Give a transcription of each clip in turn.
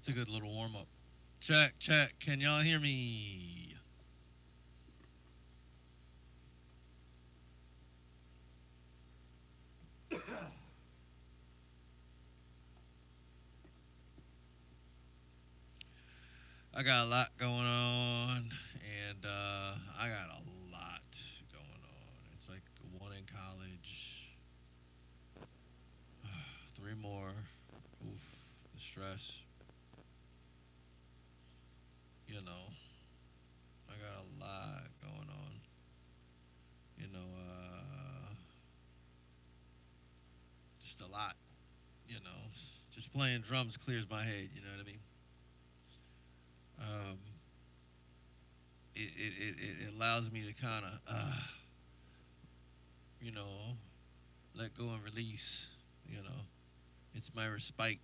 It's a good little warm up. Check, check. Can y'all hear me? I got a lot going on, and I got a lot going on. It's like one in college, three more. Oof, the stress. I got a lot going on. You know, just a lot. Just playing drums clears my head. You know what I mean? Um, it allows me to kind of, you know, let go and release. You know, it's my respite.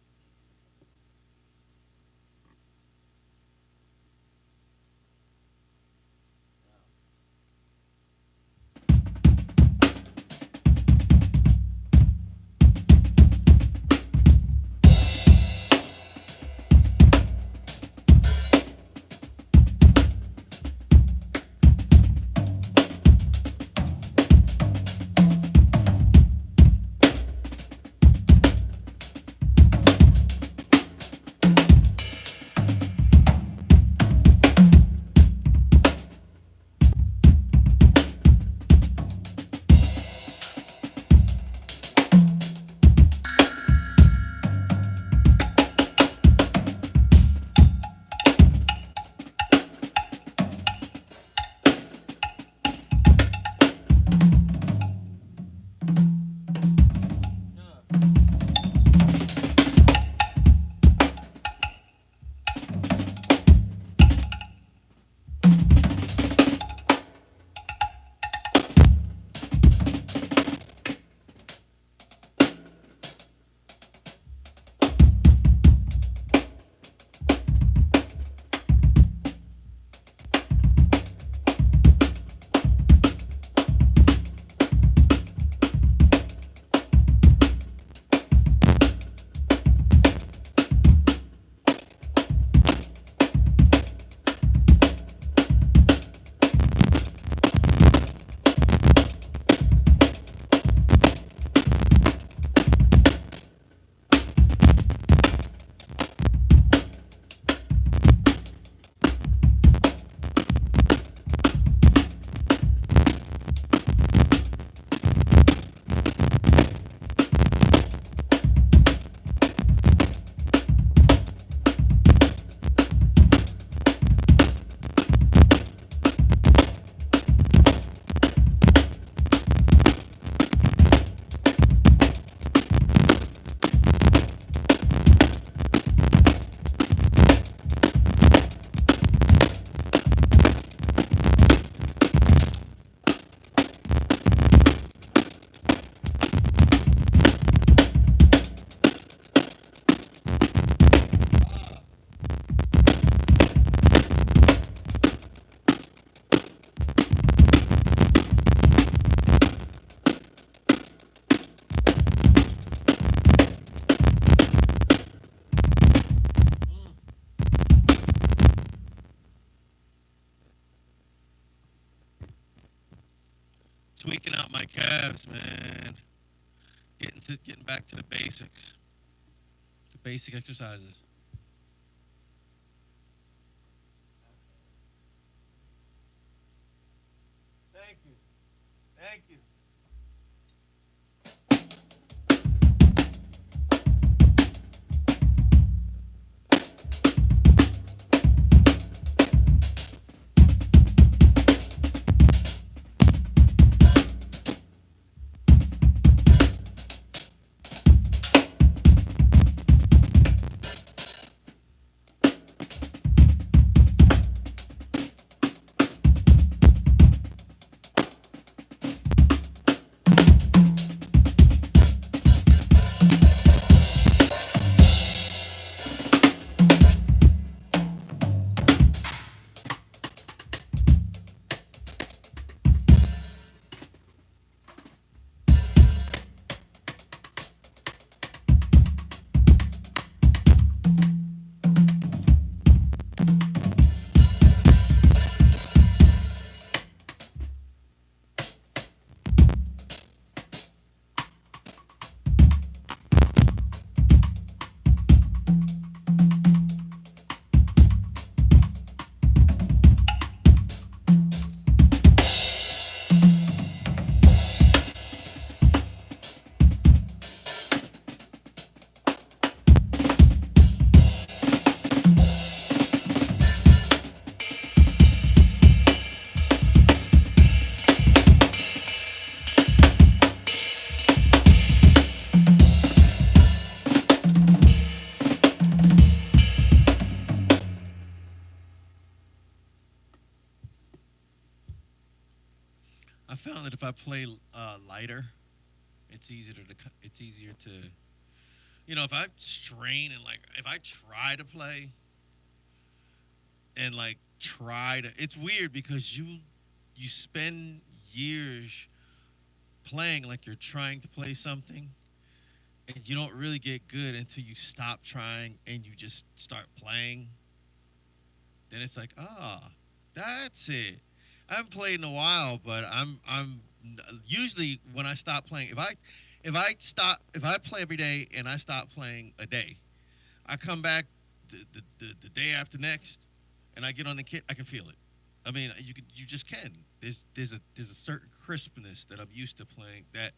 Tweaking out my calves, man. Getting back to the basics, the basic exercises. Thank you, thank you. I found that if I play lighter, it's easier to, if I strain and like if I try to play and like try to, it's weird because you spend years playing like you're trying to play something, and you don't really get good until you stop trying and you just start playing. Then it's like, that's it. I haven't played in a while, but I'm usually when I stop playing, if I play every day and I stop playing a day, I come back the day after next, and I get on the kit, I can feel it. I mean, you just can. There's a certain crispness that I'm used to playing that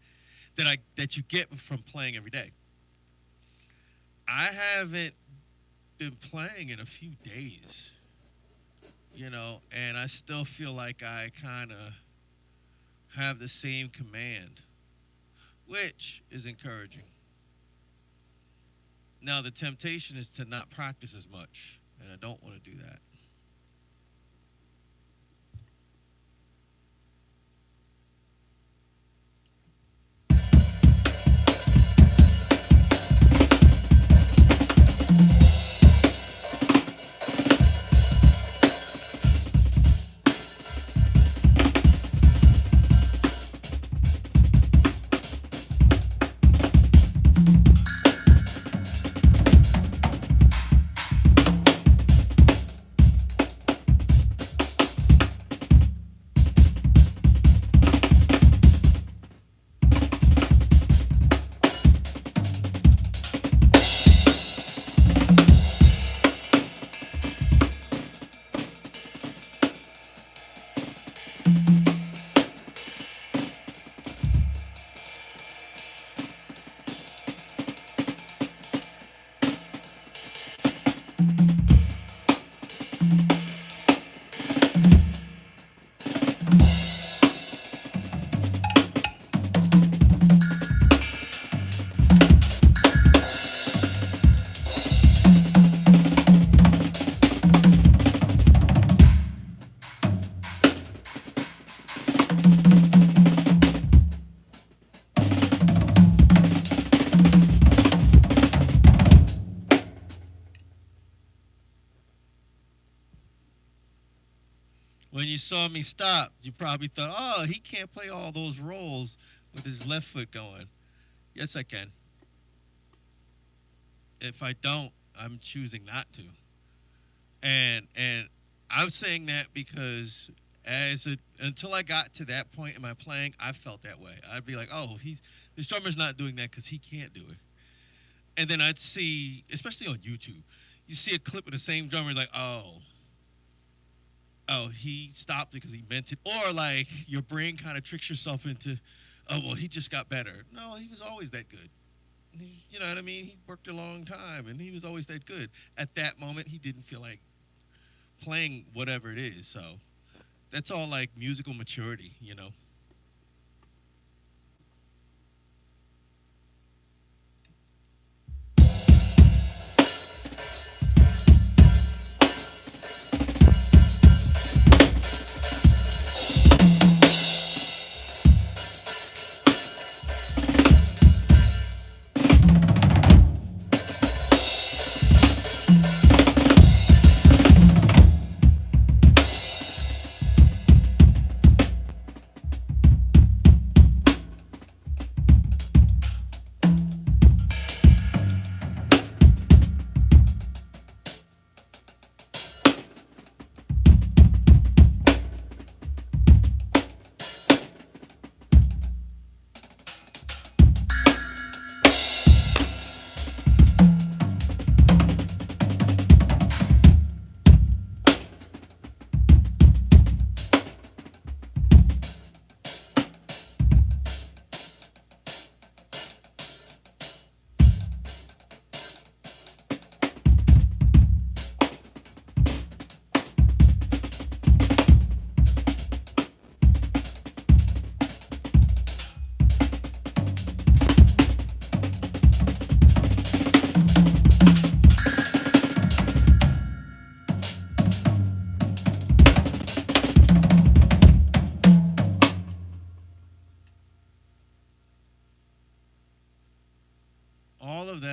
you get from playing every day. I haven't been playing in a few days, and I still feel like I kind of have the same command, which is encouraging. Now, the temptation is to not practice as much, and I don't want to do that. When you saw me stop, you probably thought, oh, he can't play all those rolls with his left foot going. Yes, I can. If I don't, I'm choosing not to. And I'm saying that because until I got to that point in my playing, I felt that way. I'd be like, oh, this drummer's not doing that because he can't do it. And then I'd see, especially on YouTube, you see a clip of the same drummer, like, oh, he stopped because he meant it. Or like your brain kind of tricks yourself into, oh, well, he just got better. No, he was always that good. You know what I mean? He worked a long time and he was always that good. At that moment, he didn't feel like playing whatever it is. So that's all like musical maturity.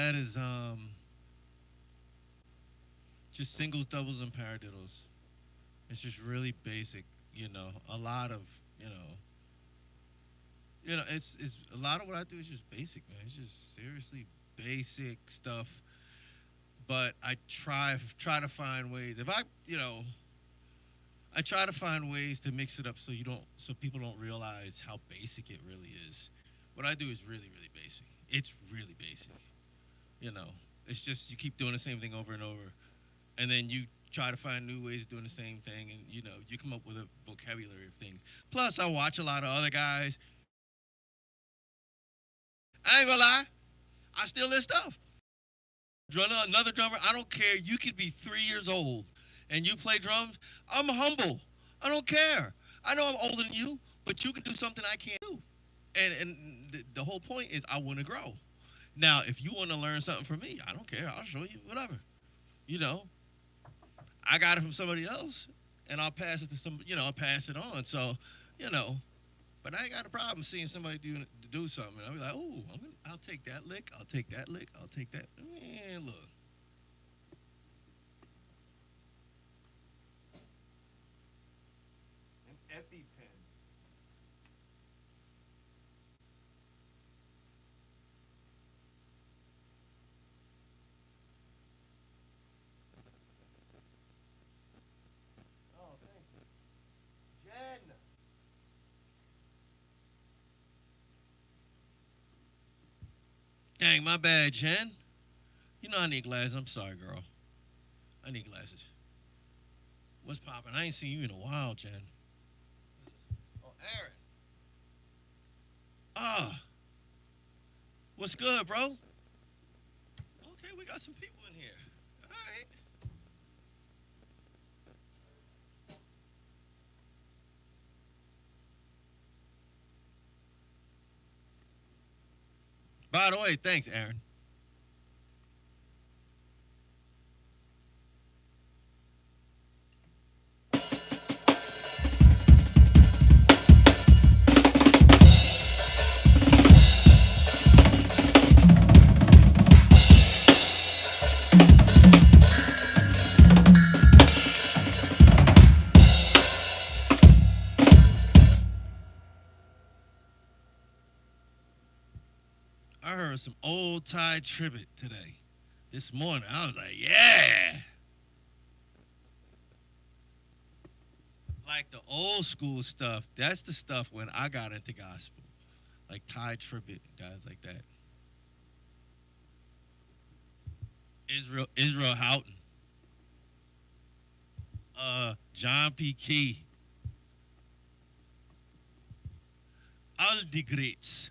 that is just singles, doubles, and paradiddles. It's just really basic, you know. A lot of, you know, it's a lot of what I do is just basic, man. It's just seriously basic stuff. But I try to find ways. If I, you know, I try to find ways to mix it up so so people don't realize how basic it really is. What I do is really, really basic. It's really basic. You know, it's just you keep doing the same thing over and over, and then you try to find new ways of doing the same thing, and you know, you come up with a vocabulary of things. Plus, I watch a lot of other guys. I ain't gonna lie, I steal their stuff. Another drummer, I don't care. You could be 3 years old and you play drums. I'm humble. I don't care. I know I'm older than you, but you can do something I can't do. And the whole point is I want to grow. Now, if you want to learn something from me, I don't care. I'll show you whatever. You know, I got it from somebody else, and I'll pass it to some. You know, I'll pass it on. So, you know, but I ain't got a problem seeing somebody do something. I'll be like, oh, I'll take that lick. I'll take that lick. I'll take that. Man, look. An EpiPen. Oh, thank you. Jen. Dang, my bad, Jen. You know I need glasses. I'm sorry, girl. I need glasses. What's poppin'? I ain't seen you in a while, Jen. Oh, Aaron. Ah, what's good, bro? Okay, we got some people in here. All right. By the way, thanks, Aaron. I heard some old Ty Tribbett today. This morning, I was like, yeah. Like the old school stuff. That's the stuff when I got into gospel. Like Ty Tribbett, guys like that. Israel Houghton. John P. Key. All the greats.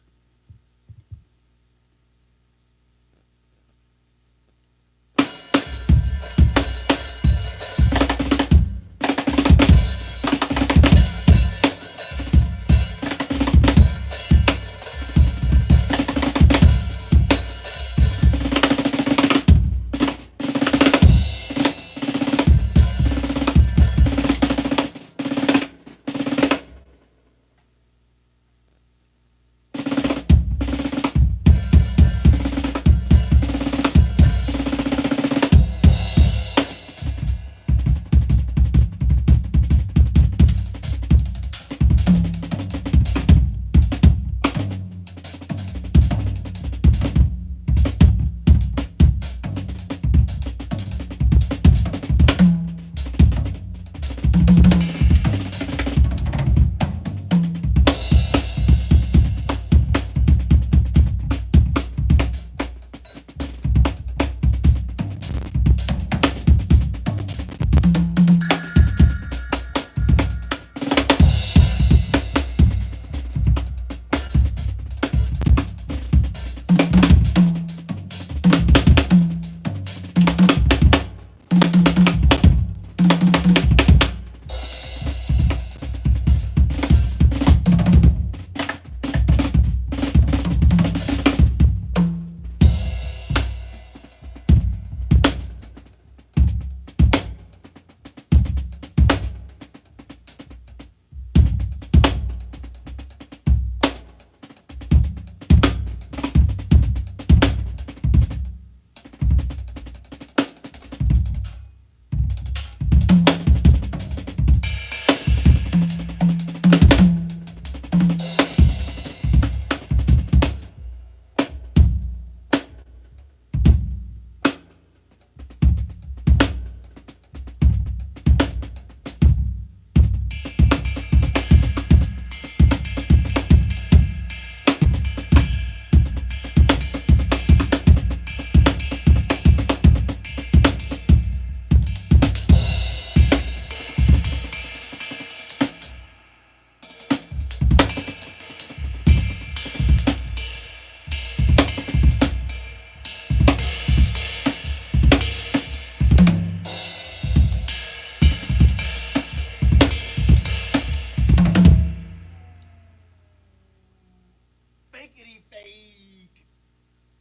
make any fake.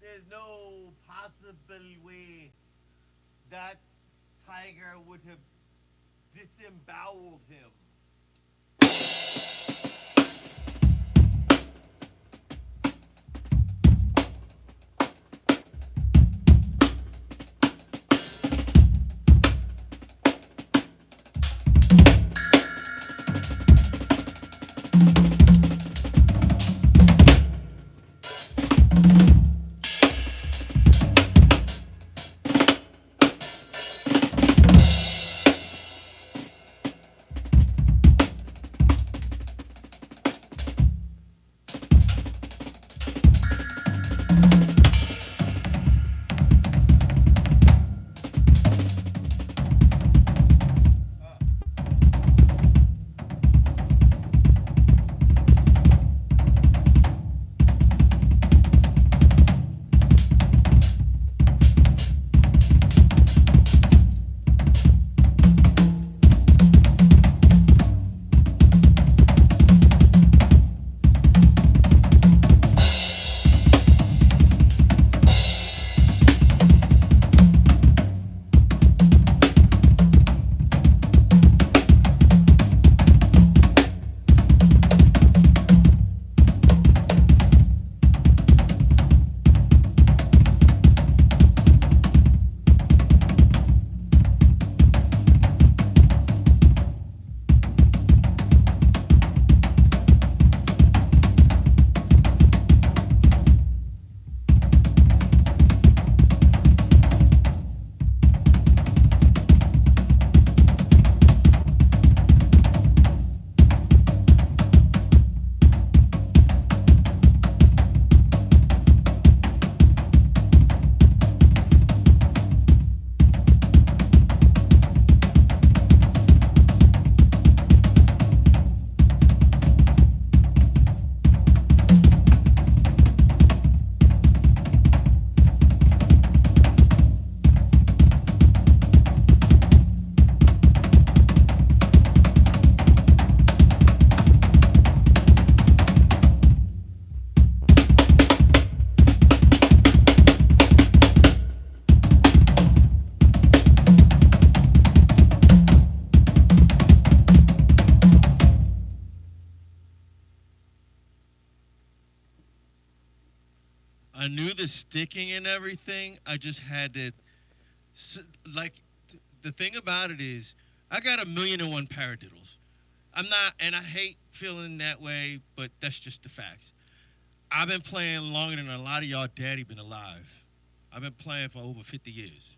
There's no possible way that tiger would have disemboweled him. I knew the sticking and everything. I just had to, like, the thing about it is, I got a million and one paradiddles. I'm not, and I hate feeling that way, but that's just the facts. I've been playing longer than a lot of y'all daddy been alive. I've been playing for over 50 years.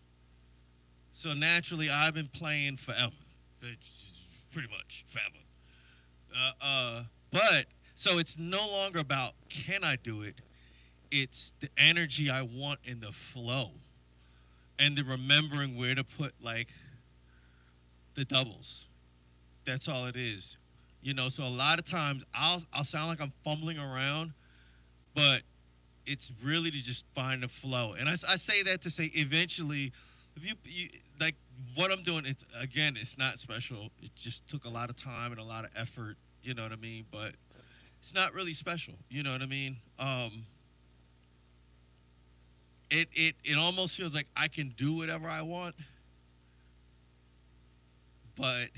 So naturally, I've been playing forever. Pretty much forever. But, so it's no longer about can I do it? It's the energy I want in the flow and the remembering where to put, like, the doubles. That's all it is. You know, so a lot of times I'll sound like I'm fumbling around, but it's really to just find the flow. And I say that to say eventually, if you like what I'm doing, it's again, it's not special. It just took a lot of time and a lot of effort. You know what I mean? But it's not really special. You know what I mean? It almost feels like I can do whatever I want, but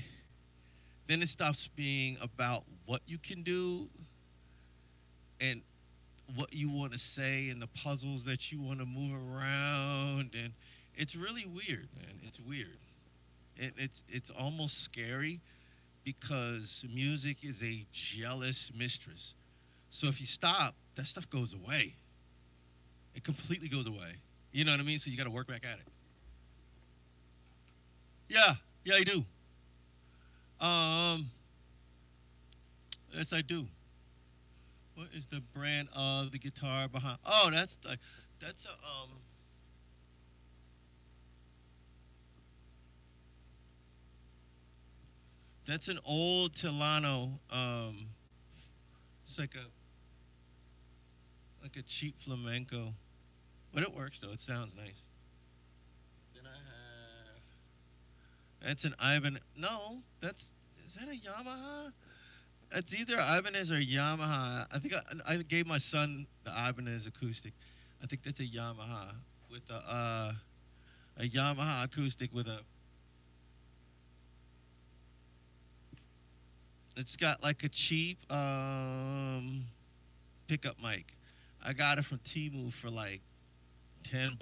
then it stops being about what you can do and what you want to say and the puzzles that you want to move around, and it's really weird, man. It's weird. It's almost scary because music is a jealous mistress. So if you stop, that stuff goes away. It completely goes away. You know what I mean? So you got to work back at it. Yeah, I do. Um, yes, I do. What is the brand of the guitar behind? Oh, that's a that's an old Tilano. It's like a cheap flamenco, but it works though. It sounds nice. Then I have that's an Ivan. No, that's is that a Yamaha? It's either Ibanez or Yamaha. I think I gave my son the Ibanez acoustic. I think that's a Yamaha with a Yamaha acoustic with a. It's got like a cheap pickup mic. I got it from Temu for like $10,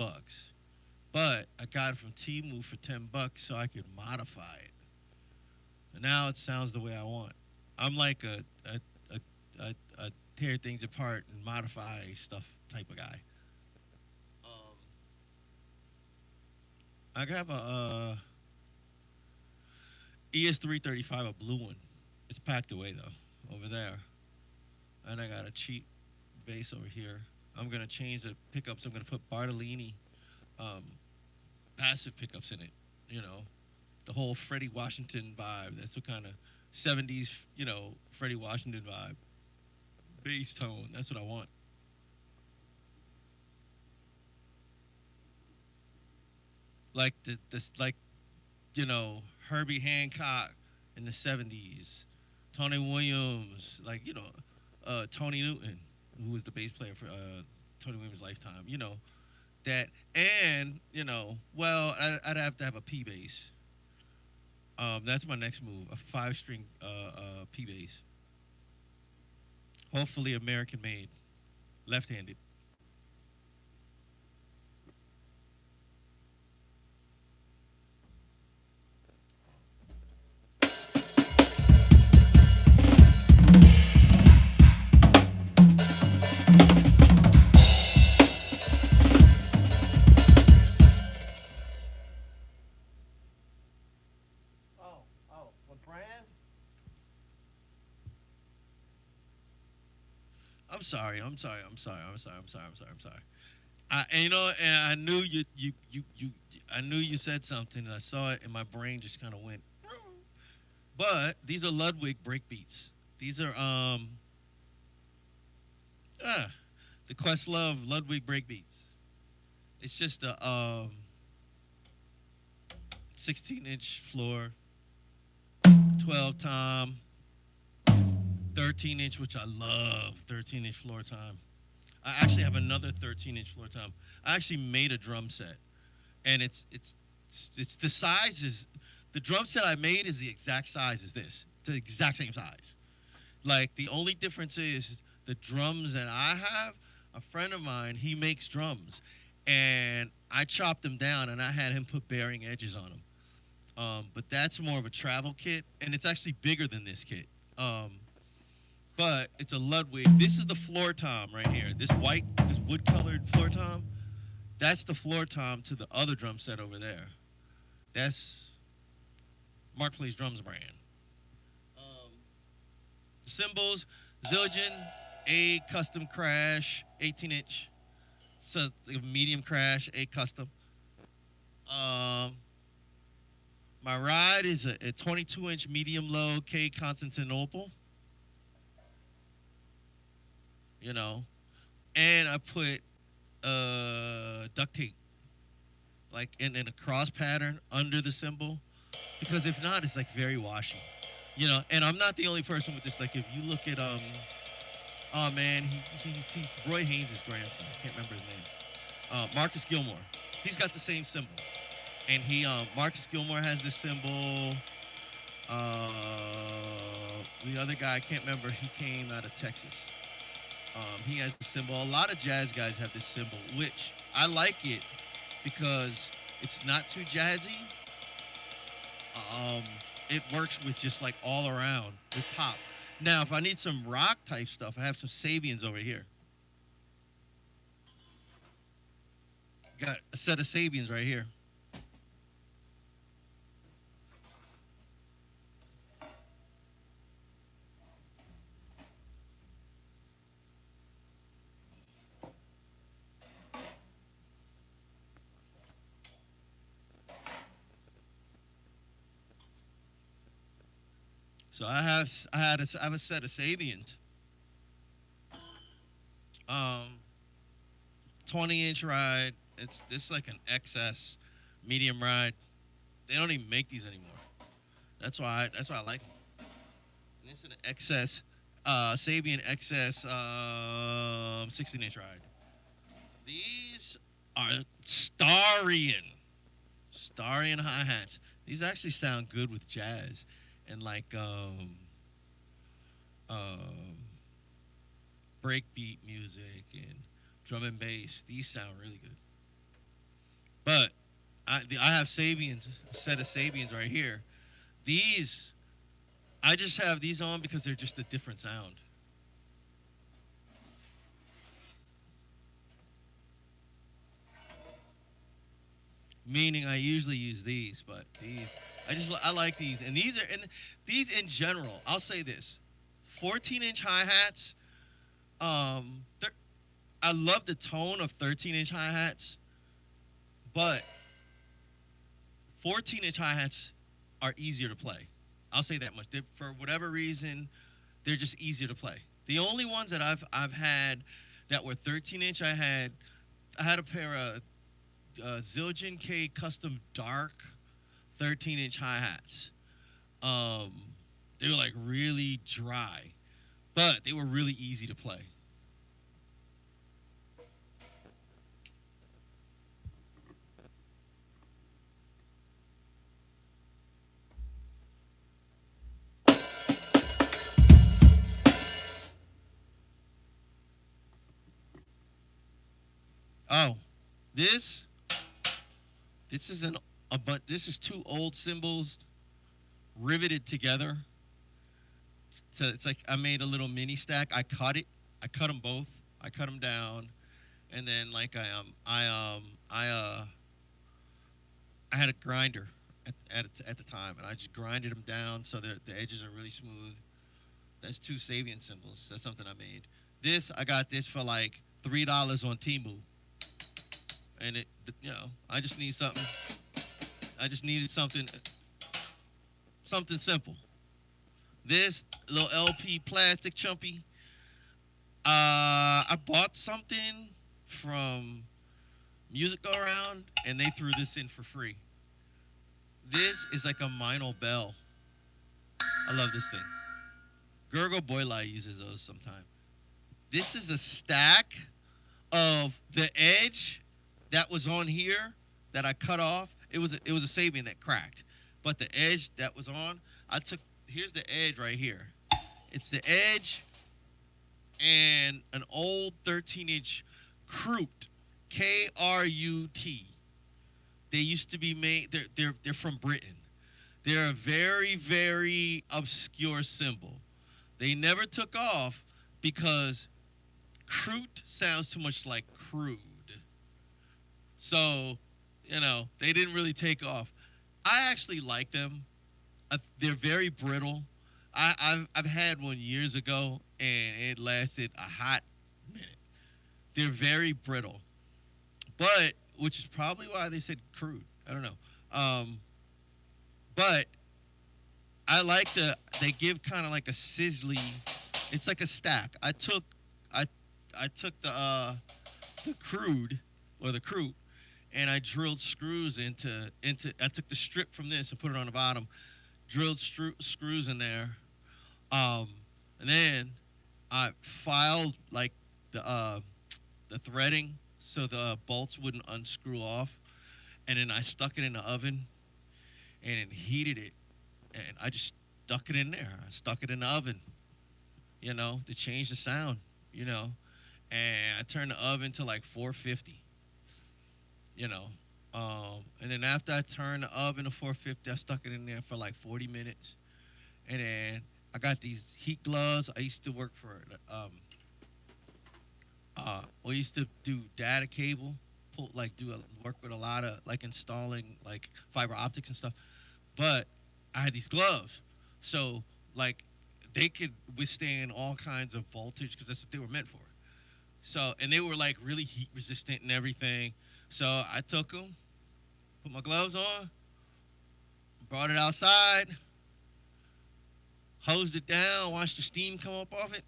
but I got it from Temu for $10 so I could modify it. And now it sounds the way I want. I'm like a tear things apart and modify stuff type of guy. Um, I have a ES335, a blue one. It's packed away though, over there. And I got a cheap bass over here. I'm gonna change the pickups. I'm gonna put Bartolini um, passive pickups in it. You know, the whole Freddie Washington vibe. That's what kind of '70s, Freddie Washington vibe. Bass tone. That's what I want. Like like Herbie Hancock in the '70s, Tony Williams, like Tony Newton, who was the bass player for Tony Williams' lifetime. That, and well, I'd have to have a P bass. That's my next move, a 5-string P bass. Hopefully American made, left-handed. Oh, what brand? I'm sorry. I'm sorry. I'm sorry. I'm sorry. I'm sorry. I'm sorry. I'm sorry. And I knew I knew you said something, and I saw it, and my brain just kind of went. But these are Ludwig breakbeats. These are ah, the Questlove Ludwig breakbeats. It's just a 16-inch floor, 12 tom, 13-inch, which I love, 13-inch floor tom. I actually have another 13-inch floor tom. I actually made a drum set, and it's the size is the drum set I made is the exact size as this. It's the exact same size. Like the only difference is the drums that I have. A friend of mine, he makes drums, and I chopped them down, and I had him put bearing edges on them. But that's more of a travel kit, and it's actually bigger than this kit. But it's a Ludwig. This is the floor tom right here. This wood colored floor tom. That's the floor tom to the other drum set over there. That's Mark Plays Drums brand. Um, Cymbals, Zildjian, A custom crash, 18-inch. So a medium crash, A custom. Um, my ride is a 22-inch medium low K Constantinople. You know, and I put duct tape like in a cross pattern under the cymbal, because if not, it's like very washy. And I'm not the only person with this. Like if you look at oh man, he's Roy Haynes' grandson. I can't remember his name. Marcus Gilmore. He's got the same symbol, and Marcus Gilmore has this symbol. Uh, the other guy I can't remember. He came out of Texas. He has the symbol. A lot of jazz guys have this symbol, which I like it because it's not too jazzy. Um, it works with just like all around with pop. Now, if I need some rock type stuff, I have some Sabians over here. Got a set of Sabians right here. So I have a set of Sabians. 20-inch ride. It's like an XS medium ride. They don't even make these anymore. That's why I like them. And this is an XS, Sabian XS 16-inch ride. These are Starion hi hats. These actually sound good with jazz and like um, breakbeat music and drum and bass. These sound really good. But I have Sabians, a set of Sabians right here. These I just have these on because they're just a different sound. Meaning I usually use these, but these I like these, and these in general. I'll say this: 14-inch hi hats. They're I love the tone of 13-inch hi hats, but 14-inch hi hats are easier to play. I'll say that much. For whatever reason, they're just easier to play. The only ones that I've had that were 13-inch, I had a pair of Zildjian K Custom Dark 13-inch hi hats. Um, they were like really dry, but they were really easy to play. Oh, this this is an a but this is two old cymbals riveted together. So it's like I made a little mini stack. I cut it. I cut them both. I cut them down, and then like I had a grinder at the time, and I just grinded them down so that the edges are really smooth. That's two Sabian cymbals. That's something I made. This I got this for like $3 on Temu, and I just need something. I just needed something simple. This little LP plastic chumpy. I bought something from Music Go Around, and they threw this in for free. This is like a Minor Bell. I love this thing. Gurgle Boylai uses those sometime. This is a stack of the edge that was on here that I cut off. It was a Sabian that cracked, but the edge that was on, I took. Here's the edge right here. It's the edge and an old 13-inch Krut, Krut. They used to be made. They're from Britain. They're a very very obscure symbol. They never took off because Krut sounds too much like crude. So, they didn't really take off. I actually like them. They're very brittle. I've had one years ago and it lasted a hot minute. They're very brittle, but which is probably why they said crude. I don't know. But I like they give kind of like a sizzly. It's like a stack. I I took the crude or the crude and I drilled screws into. I took the strip from this and put it on the bottom, drilled screws in there, um, and then I filed like the threading so the bolts wouldn't unscrew off, and then I stuck it in the oven and then heated it, and I just stuck it in there. I stuck it in the oven, to change the sound, and I turned the oven to like 450, you know. And then after I turned the oven to 450, I stuck it in there for like 40 minutes. And then I got these heat gloves. I used to work for, we used to do data cable, work with a lot of like installing like fiber optics and stuff. But I had these gloves. So like they could withstand all kinds of voltage because that's what they were meant for. So, and they were like really heat resistant and everything. So I took them, put my gloves on, brought it outside, hosed it down, watched the steam come up off it,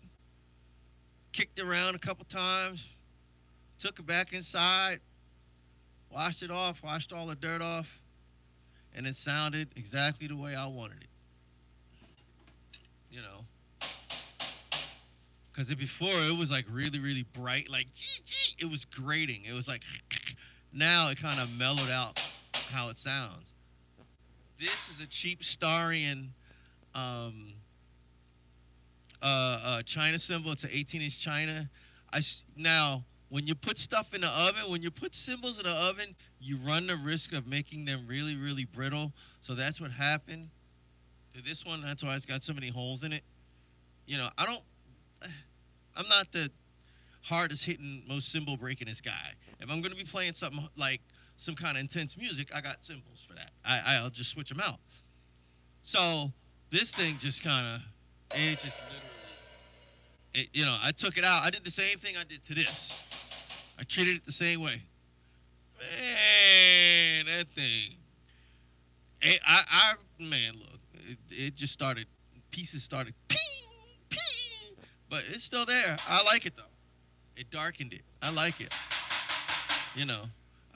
kicked it around a couple times, took it back inside, washed it off, washed all the dirt off, and it sounded exactly the way I wanted it. You know, Because before it was like really, really bright, like it was grating. It was like now it kind of mellowed out how it sounds. This is a cheap Starion um, China cymbal. It's an 18-inch China. Now when you put stuff in the oven, when you put cymbals in the oven, you run the risk of making them really, really brittle. So that's what happened to this one. That's why it's got so many holes in it. You know, I'm not the hardest hitting, most cymbal breakingest guy. If I'm gonna be playing something like some kind of intense music, I got cymbals for that. I'll just switch them out. So this thing just kind of, it just literally, you know, I took it out. I did the same thing I did to this. I treated it the same way. Man, that thing. Man, look, it just started, pieces started, ping, ping, but it's still there. I like it though. It darkened it. I like it. You know,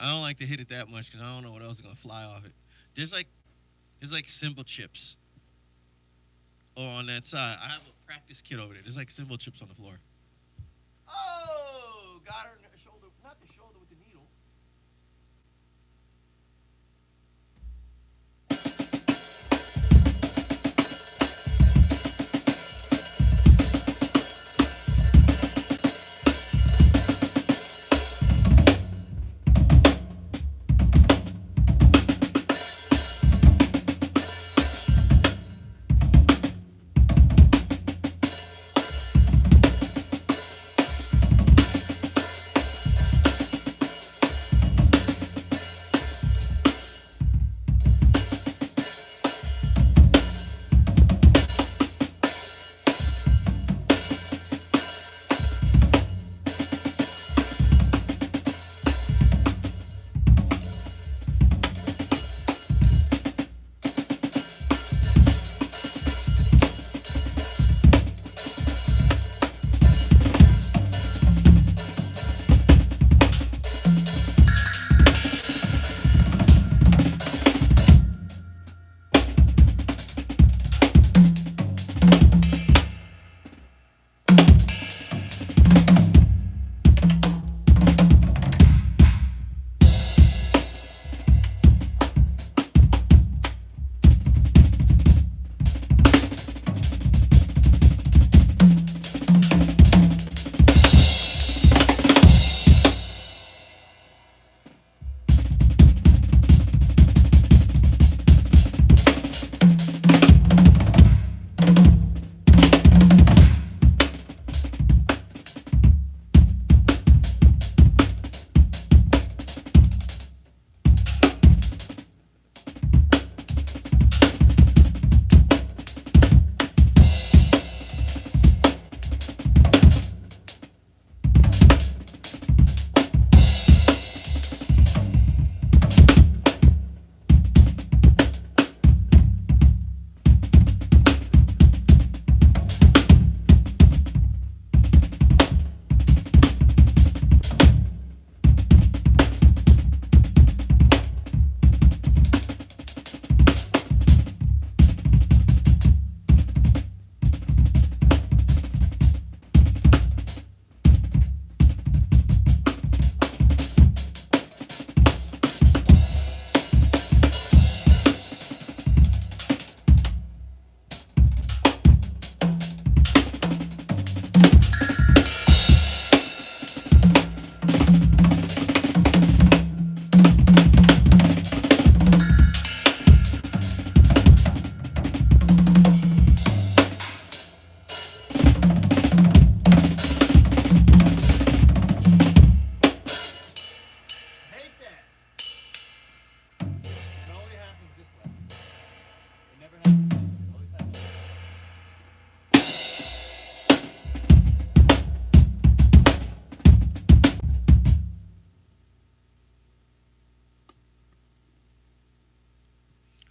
I don't like to hit it that much because I don't know what else is gonna fly off it. There's like cymbal chips. Or on that side, I have a practice kit over there. There's like cymbal chips on the floor. Oh, got her in the shoulder, not the shoulder with the needle.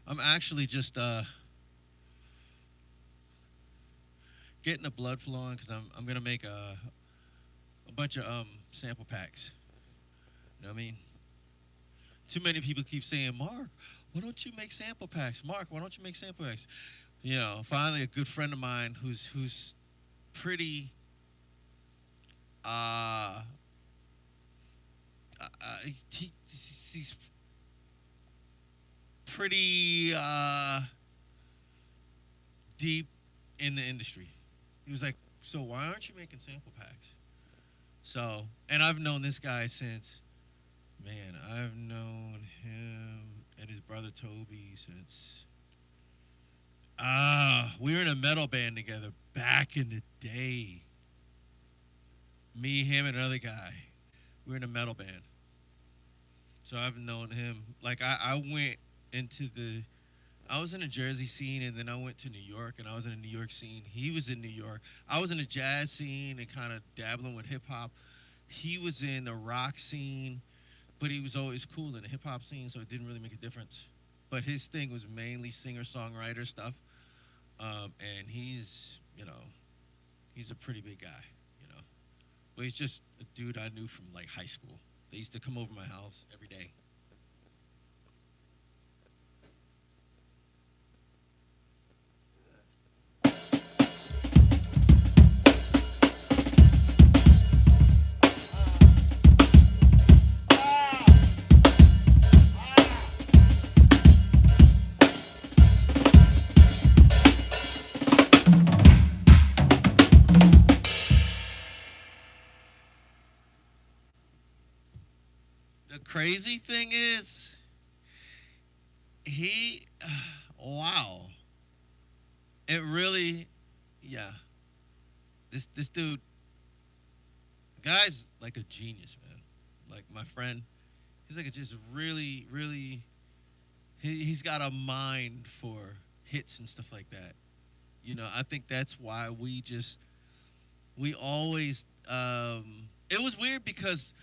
I'm actually just getting the blood flowing because I'm gonna make a bunch of sample packs. You know what I mean? Too many people keep saying, Mark, why don't you make sample packs? Mark, why don't you make sample packs? You know, finally a good friend of mine who's pretty he's pretty deep in the industry. He was like, so why aren't you making sample packs? So, and I've known this guy since, man, I've known him and his brother Toby since, we were in a metal band together back in the day. Me, him, and another guy. We were in a metal band. So I've known him. Like, I went into the, I was in a Jersey scene, and then I went to New York, and I was in a New York scene. He was in New York. I was in a jazz scene and kind of dabbling with hip hop. He was in the rock scene, but he was always cool in the hip hop scene, so it didn't really make a difference. But his thing was mainly singer-songwriter stuff. And he's, he's a pretty big guy. But he's just a dude I knew from like high school. They used to come over my house every day. The crazy thing is, he, wow, it really, yeah. This dude, guy's like a genius, man. Like my friend, he's like a just really, really. He's got a mind for hits and stuff like that. I think that's why we always. It was weird because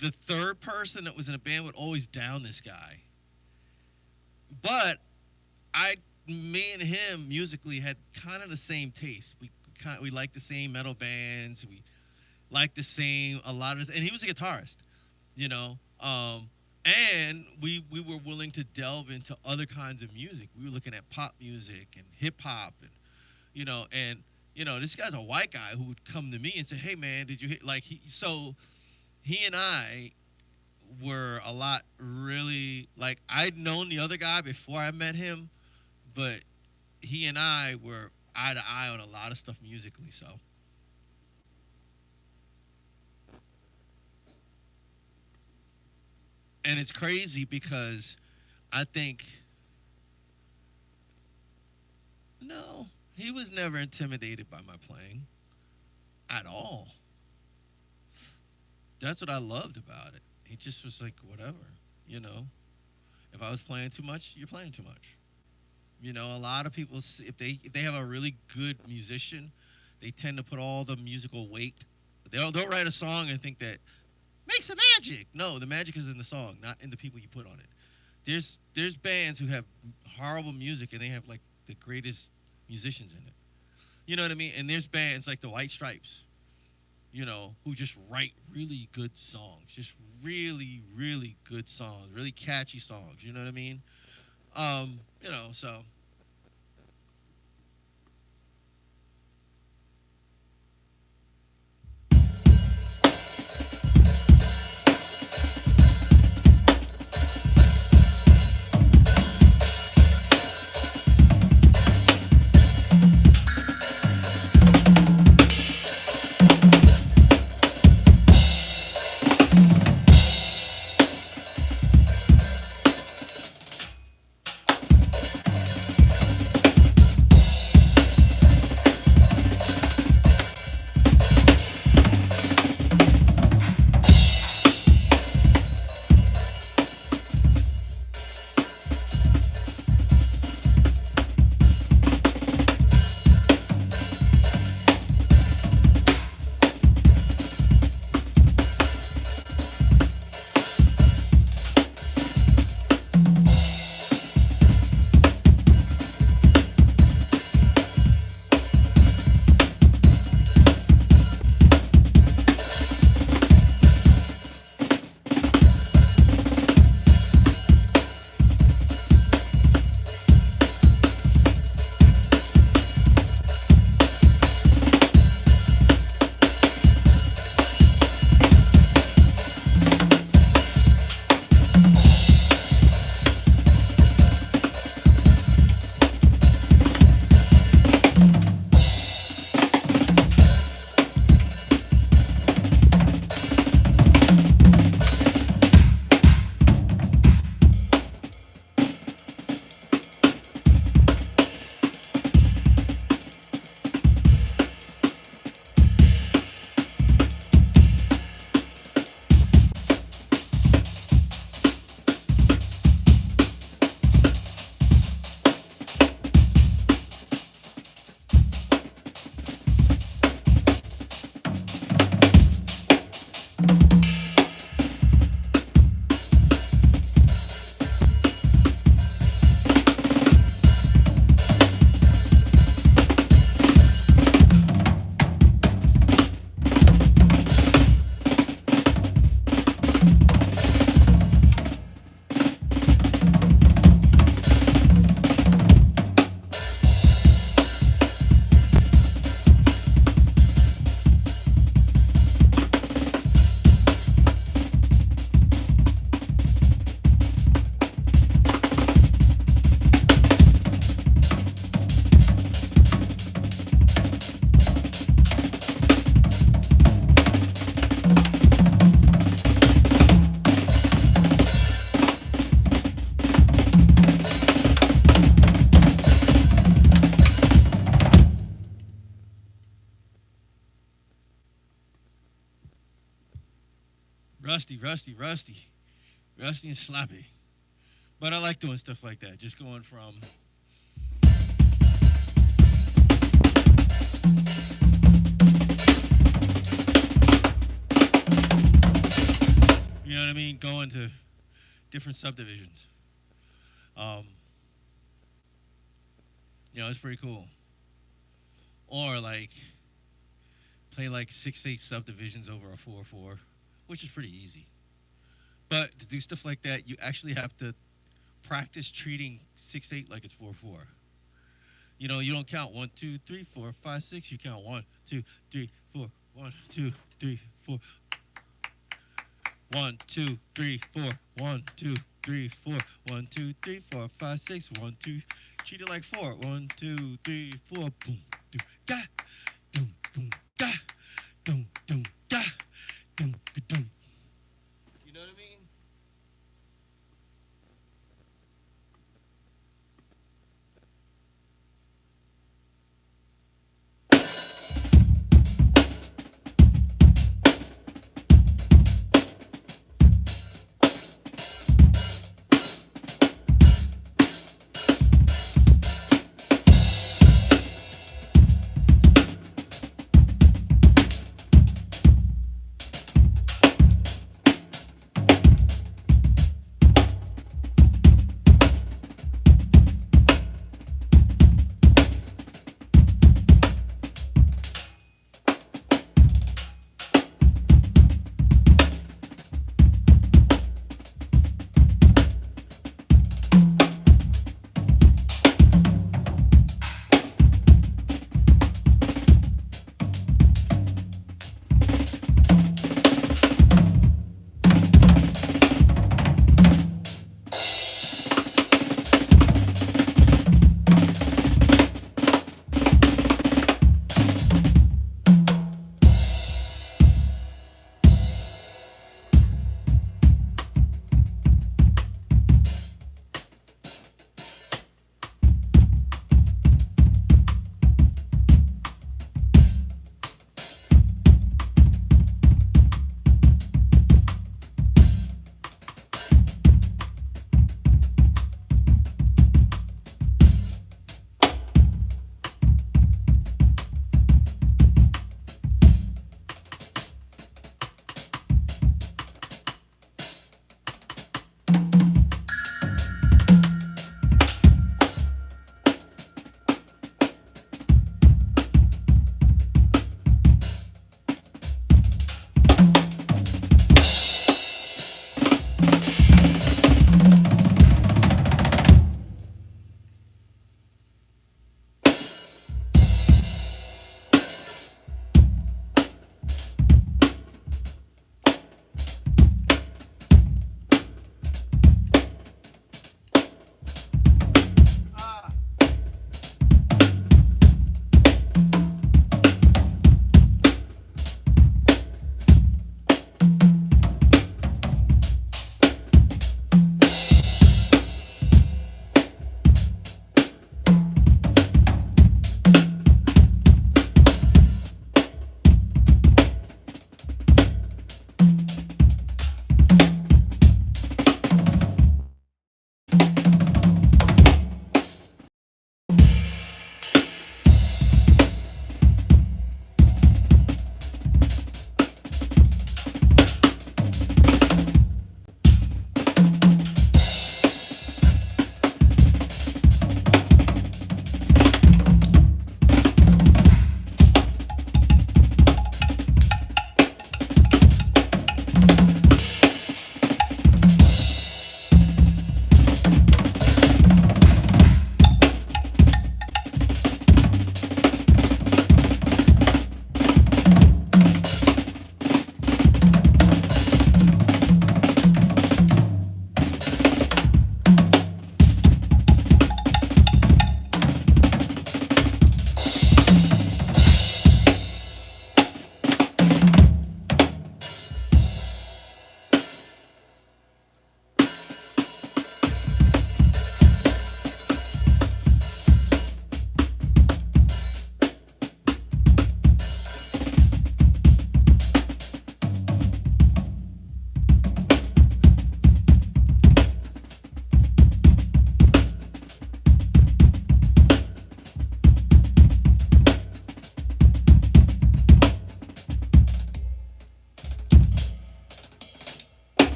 the third person that was in a band would always down this guy. But me and him musically had kind of the same taste. We liked the same metal bands. We liked the same a lot of this, and he was a guitarist, you know. And we were willing to delve into other kinds of music. We were looking at pop music and hip hop, and this guy's a white guy who would come to me and say, "Hey man, did you hit like he?" So he and I were a lot really like I'd known the other guy before I met him, but he and I were eye to eye on a lot of stuff musically. So. And it's crazy because I think, no, he was never intimidated by my playing at all. That's what I loved about it. He just was like, whatever, you know. If I was playing too much, you're playing too much. A lot of people, if they have a really good musician, they tend to put all the musical weight. They'll write a song and think that make some magic. No, the magic is in the song, not in the people you put on it. There's bands who have horrible music and they have like the greatest musicians in it. You know what I mean? And there's bands like the White Stripes, who just write really good songs, just really, really good songs, really catchy songs. You know what I mean? So. rusty, rusty and sloppy. But I like doing stuff like that. Just going from you know what I mean, going to different subdivisions. Um, it's pretty cool. Or like play like 6/8 subdivisions over a 4/4, which is pretty easy. But to do stuff like that, you actually have to practice treating 6/8 like it's 4/4. You don't count 1, 2, 3, 4, 5, 6. You count 1, 2, 3, 4, 1, 2, 3, 4. 1, 2, 3, 4, 1, 2, 3, 4, 1, 2, 3, 4, 5, 6, 1, 2. Treat it like 4. 1, 2, 3, 4. Boom, doom, ga, doom, doom, ga, doom, doom, ga, doom, doom. You know what I mean?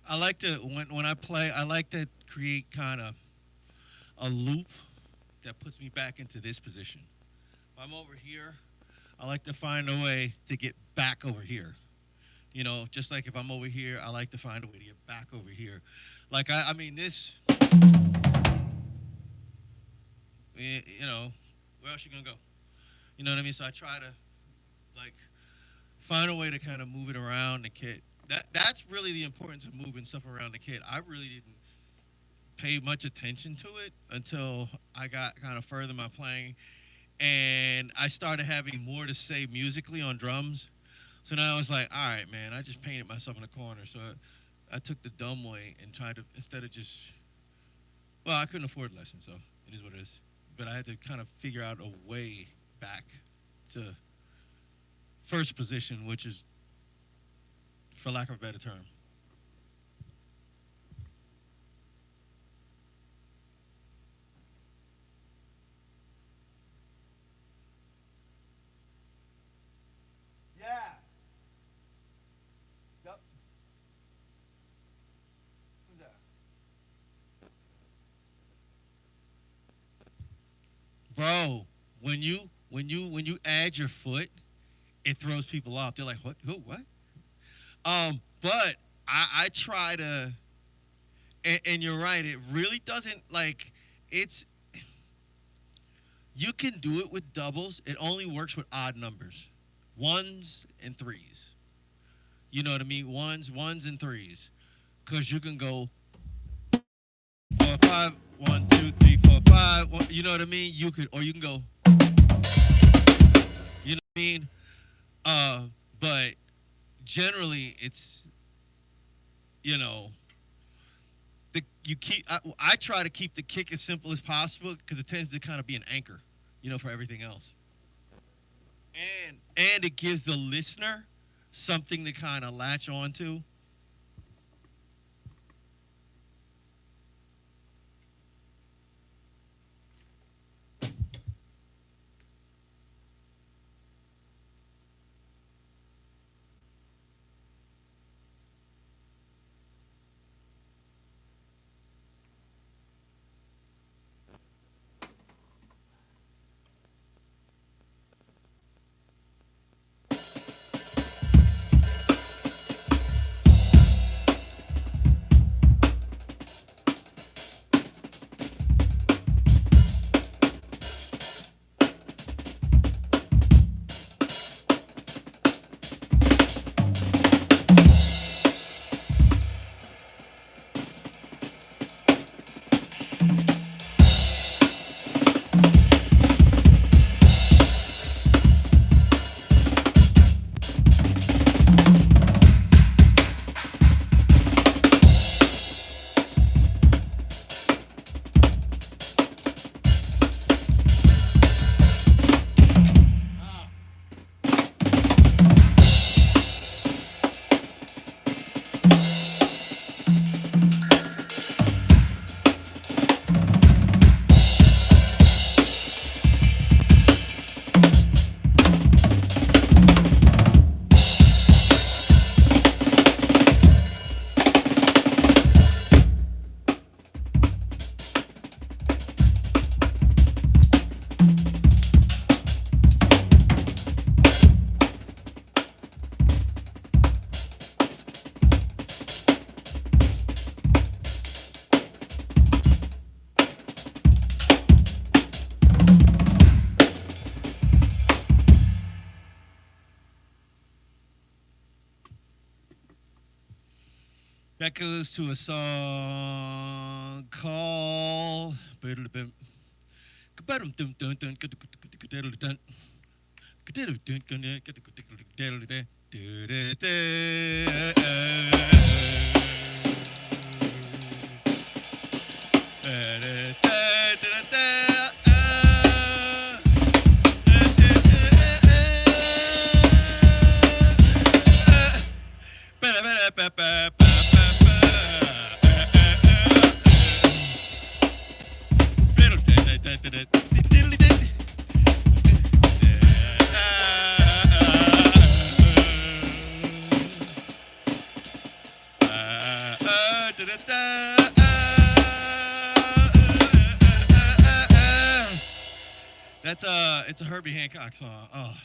I like to when I play. I like to create kind of a loop that puts me back into this position. If I'm over here, I like to find a way to get back over here. You know, just like if I'm over here, I like to find a way to get back over here. Like I mean, this, you know, where else you gonna go? You know what I mean? So I try to like find a way to kind of move it around the kit. That's really the importance of moving stuff around the kit. I really didn't pay much attention to it until I got kind of further in my playing, and I started having more to say musically on drums. So now I was like, all right, man, I just painted myself in a corner. So I took the dumb way and tried to, instead of just, well, I couldn't afford lessons, so it is what it is. But I had to kind of figure out a way back to first position, which is, for lack of a better term. Yeah. Yep. Who's that? Bro, when you add your foot, it throws people off. They're like, what? Who? What? But I try to, and you're right. It really doesn't like. It's you can do it with doubles. It only works with odd numbers, ones and threes. You know what I mean? Ones and threes, because you can go 4, 5, 1, 2, 3, 4, 5. You know what I mean? You could, or you can go. You know what I mean? But generally, it's you know the you keep. I try to keep the kick as simple as possible because it tends to kind of be an anchor, you know, for everything else. And it gives the listener something to kind of latch onto. That goes to a song called. That's it's a Herbie Hancock song. Oh,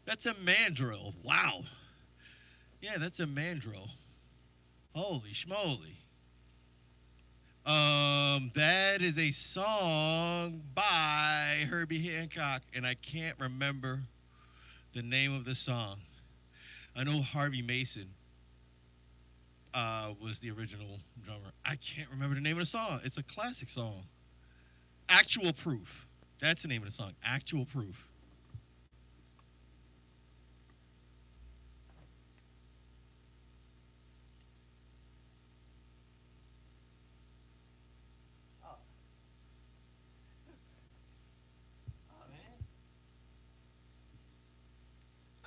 that's a mandrill. Wow. Yeah, that's a mandrill. Holy schmoly. That is a song by Herbie Hancock, and I can't remember the name of the song. I know Harvey Mason was the original drummer. I can't remember the name of the song. It's a classic song. Actual Proof. That's the name of the song. Actual Proof.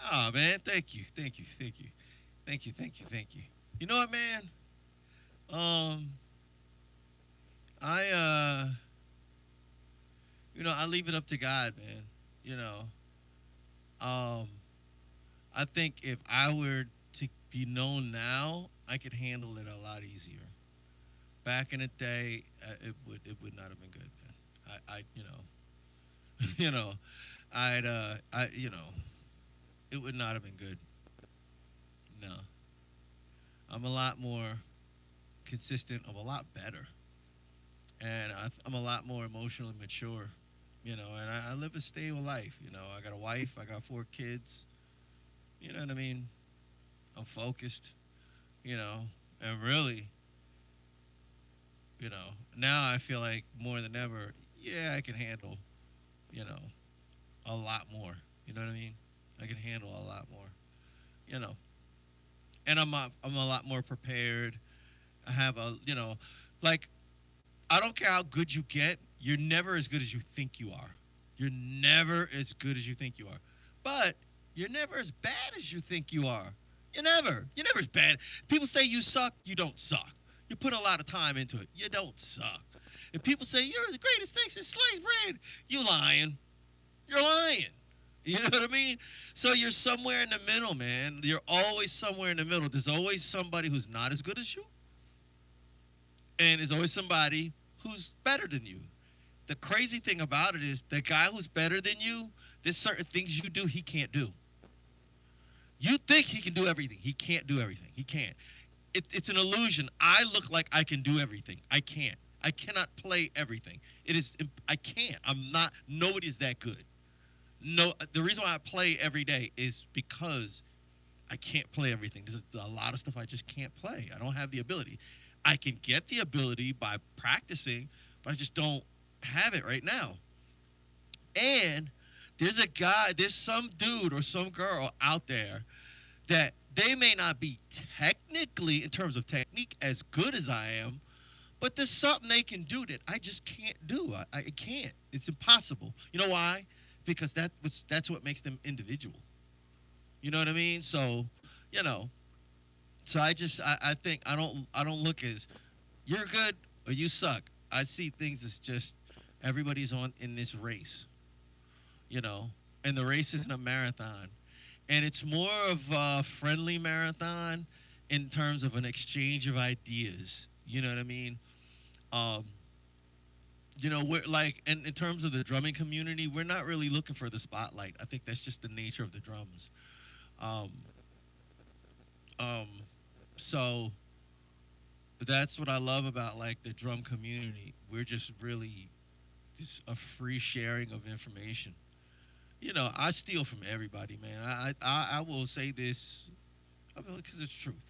Oh man, thank you, thank you, thank you, thank you, thank you, thank you. You know what, man? Um, I I leave it up to God, man. You know, um, I think if I were to be known now, I could handle it a lot easier. Back in the day, it would not have been good, man. I you know, it would not have been good. No, I'm a lot more consistent. I'm a lot better, and I'm a lot more emotionally mature. And I live a stable life. I got a wife. I got 4 kids. You know what I mean? I'm focused. And really, now I feel like more than ever, yeah, I can handle, you know, a lot more. You know what I mean? I can handle a lot more. You know, and I'm a lot more prepared. I have like I don't care how good you get, you're never as good as you think you are. You're never as good as you think you are. But you're never as bad as you think you are. You're never as bad. People say you suck, you don't suck. You put a lot of time into it. You don't suck. If people say you're the greatest thing since sliced bread, you lying. You're lying. You know what I mean? So you're somewhere in the middle, man. You're always somewhere in the middle. There's always somebody who's not as good as you, and there's always somebody who's better than you. The crazy thing about it is the guy who's better than you, there's certain things you do he can't do. You think he can do everything. He can't do everything. He can't. It's an illusion. I look like I can do everything. I can't. I cannot play everything. I can't. I'm not. Nobody is that good. No. The reason why I play every day is because I can't play everything. There's a lot of stuff I just can't play. I don't have the ability. I can get the ability by practicing, but I just don't have it right now. And there's some dude or some girl out there that they may not be technically, in terms of technique, as good as I am, but there's something they can do that I just can't do. I can't. It's impossible. You know why? Because that's what makes them individual. You know what I mean? So, you know, so I think I don't look as you're good or you suck. I see things as just everybody's in this race, and the race isn't a marathon, and it's more of a friendly marathon in terms of an exchange of ideas. You know what I mean? Um, we're like, and in terms of the drumming community, we're not really looking for the spotlight. I think that's just the nature of the drums. Um, um, so that's what I love about like the drum community. We're just really just a free sharing of information. I steal from everybody, man. I will say this, because it's truth,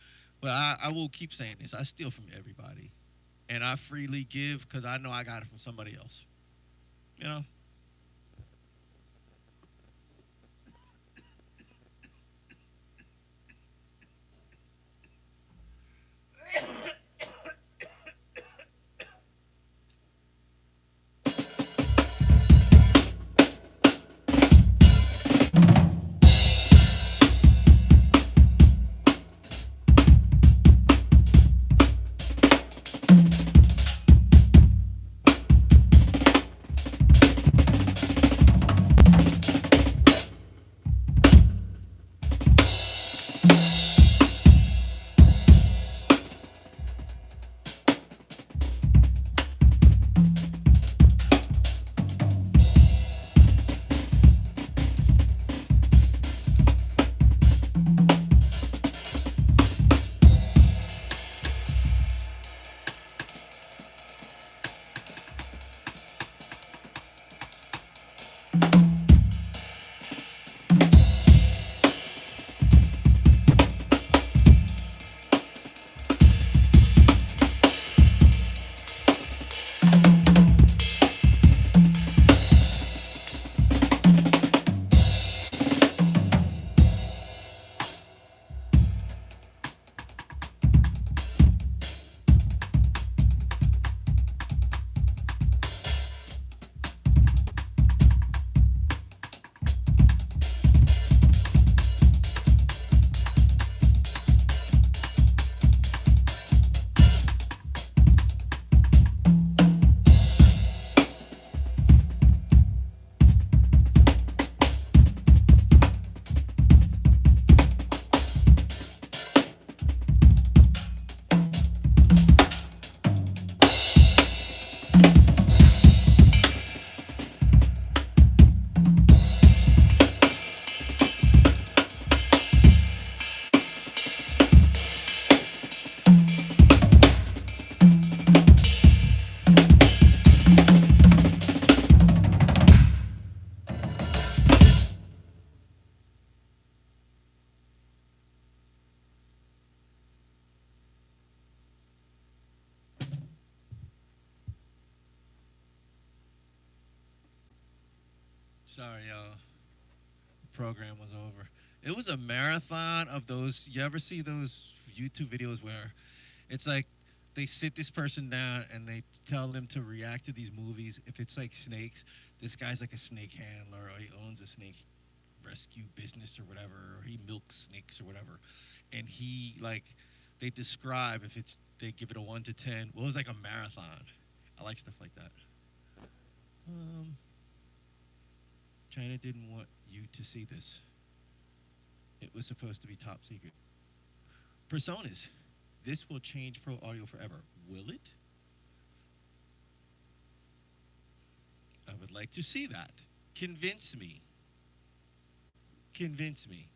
but I will keep saying this. I steal from everybody, and I freely give because I know I got it from somebody else. You know. Sorry, y'all. The program was over. It was a marathon of those. You ever see those YouTube videos where it's like they sit this person down and they tell them to react to these movies. If it's like snakes, this guy's like a snake handler or he owns a snake rescue business or whatever, or he milks snakes or whatever. And he like they describe if it's they give it a 1 to 10. Well, it was like a marathon. I like stuff like that. Um, China didn't want you to see this. It was supposed to be top secret. Personas. This will change pro audio forever. Will it? I would like to see that. Convince me. Convince me.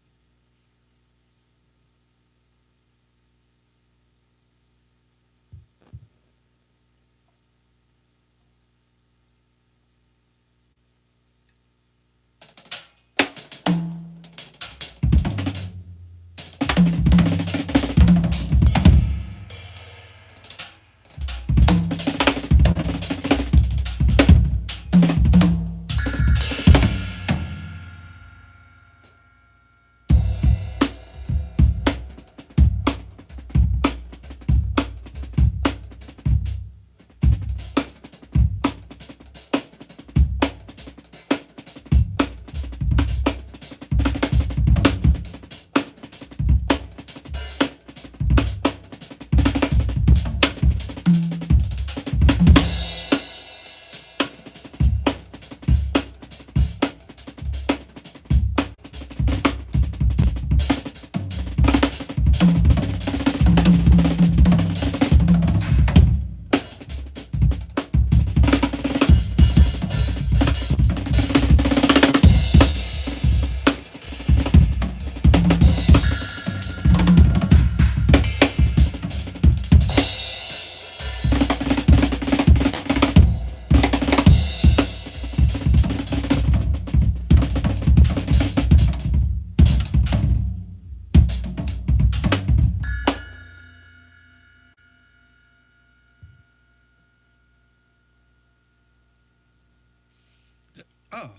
Oh,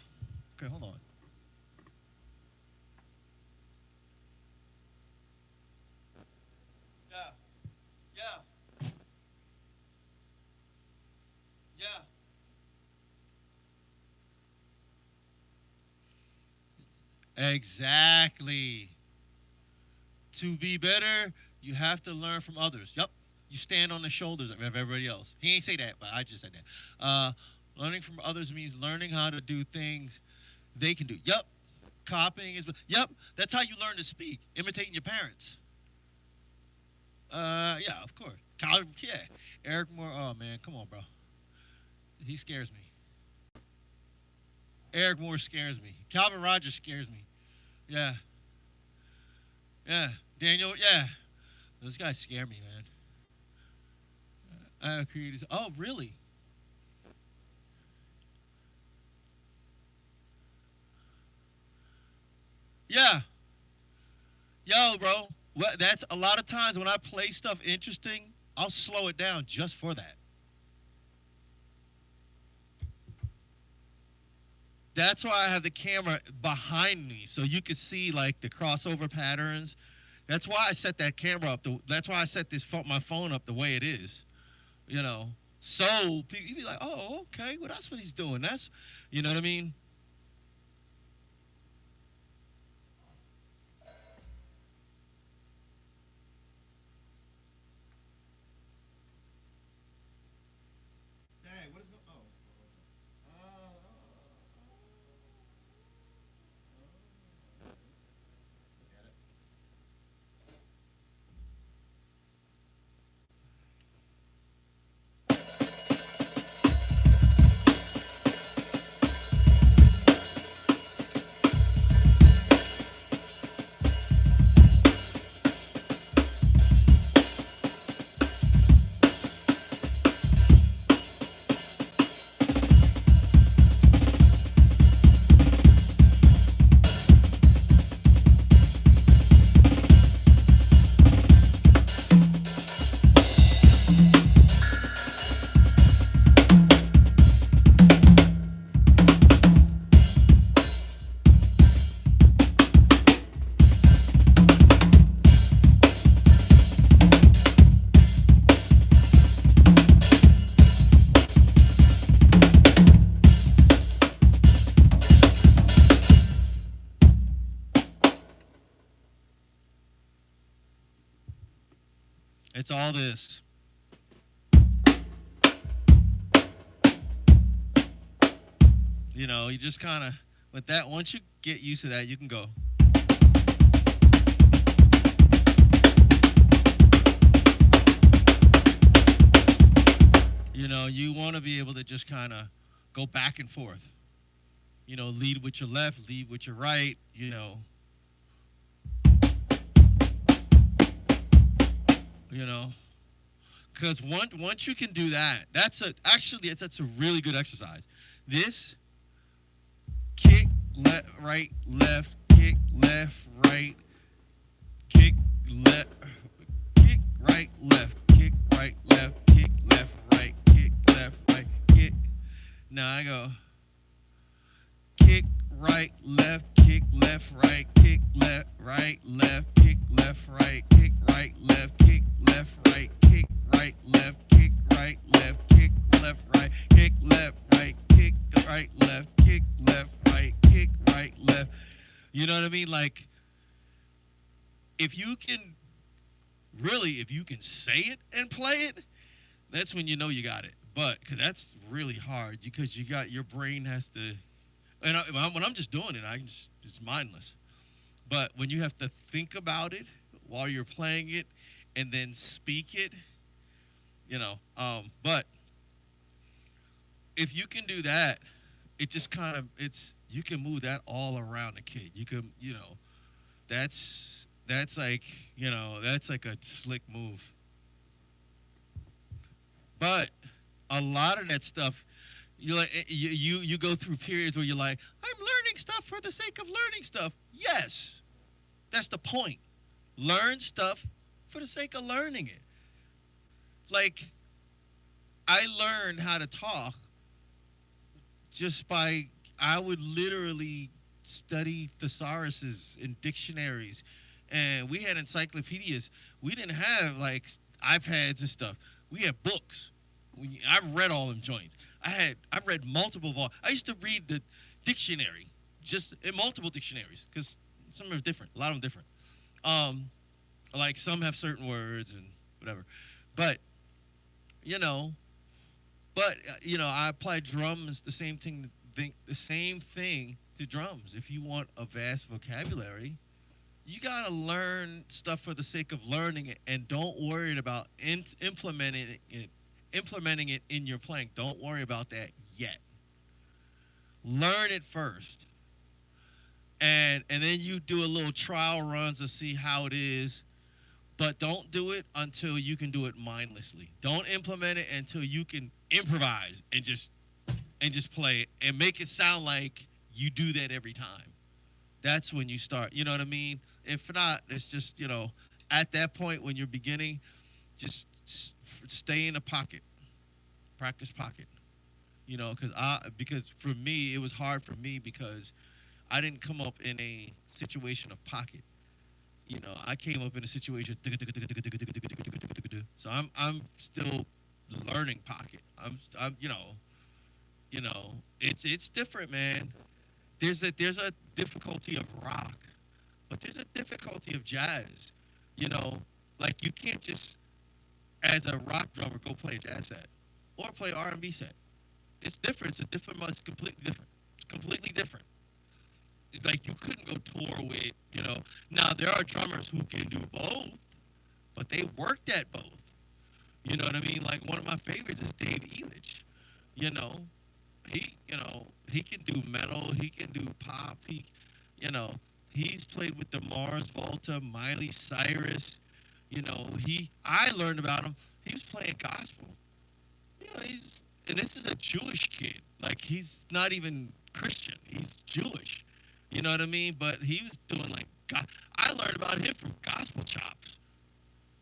okay, hold on. Yeah, yeah, yeah. Exactly. To be better, you have to learn from others. Yup. You stand on the shoulders of everybody else. He ain't say that, but I just said that. Learning from others means learning how to do things they can do. Yup. Copying is. Yup. That's how you learn to speak. Imitating your parents. Yeah, of course. Yeah. Eric Moore. Oh man, come on, bro. He scares me. Eric Moore scares me. Calvin Rogers scares me. Yeah. Yeah. Daniel. Yeah. Those guys scare me, man. I created. Oh, really? Yeah. Yo, bro. What? That's a lot of times when I play stuff interesting, I'll slow it down just for that. That's why I have the camera behind me so you can see like the crossover patterns. That's why I set that camera up. That's why I set my phone up the way it is. You know, so people you be like, oh, okay, well that's what he's doing. That's, you know what I mean? Dang, what is going? Oh, now this. You just kind of with that. Once you get used to that, you can go. You want to be able to just kind of go back and forth. Lead with your left, lead with your right. You know, because once you can do that, that's a really good exercise. This kick right left, kick left right, kick left, kick right left, kick right left, kick left right, kick left right, kick. Now I go kick right left, kick left right, kick left right left, kick left right, kick right left, kick left right, kick right left, kick right left, kick left right, kick left right, kick right left, kick left right, kick right left. You know what I mean? Like if you can if you can say it and play it, that's when you know you got it. But because that's really hard because you got your brain has to. And when I'm just doing it, it's mindless. But when you have to think about it while you're playing it and then speak it, But if you can do that, it just kind of you can move that all around the kid. You can that's like that's like a slick move. But a lot of that stuff you go through periods where you're like, I'm learning stuff for the sake of learning stuff. Yes, that's the point. Learn stuff for the sake of learning it. Like I learned how to talk just by I would literally study thesauruses in dictionaries, and we had encyclopedias. We didn't have like iPads and stuff. We had books. I read all them joints. I read multiple I used to read the dictionary just in multiple dictionaries because some are different. A lot of them different. Like some have certain words and whatever, but you know, I apply drums the same thing to drums. If you want a vast vocabulary, you gotta learn stuff for the sake of learning it, and don't worry about implementing it in your playing. Don't worry about that yet. Learn it first, and then you do a little trial runs to see how it is. But don't do it until you can do it mindlessly. Don't implement it until you can improvise and just play it and make it sound like you do that every time. That's when you start. You know what I mean? If not, it's just at that point when you're beginning, just stay in the pocket, practice pocket. Because for me it was hard for me because I didn't come up in a situation of pocket. I came up in a situation. So I'm still learning pocket. I'm it's different, man. There's a difficulty of rock, but there's a difficulty of jazz. Like you can't just as a rock drummer go play a jazz set or play R&B set. It's different. It's completely different. It's completely different. Like you couldn't go tour with. Now there are drummers who can do both, but they worked at both. You know what I mean? Like one of my favorites is Dave Elitch. You know, he can do metal, he can do pop, he's played with the Mars Volta, Miley Cyrus. I learned about him. He was playing gospel. And this is a Jewish kid. Like he's not even Christian. He's Jewish. You know what I mean? But he was doing like God. I learned about him from Gospel Chops.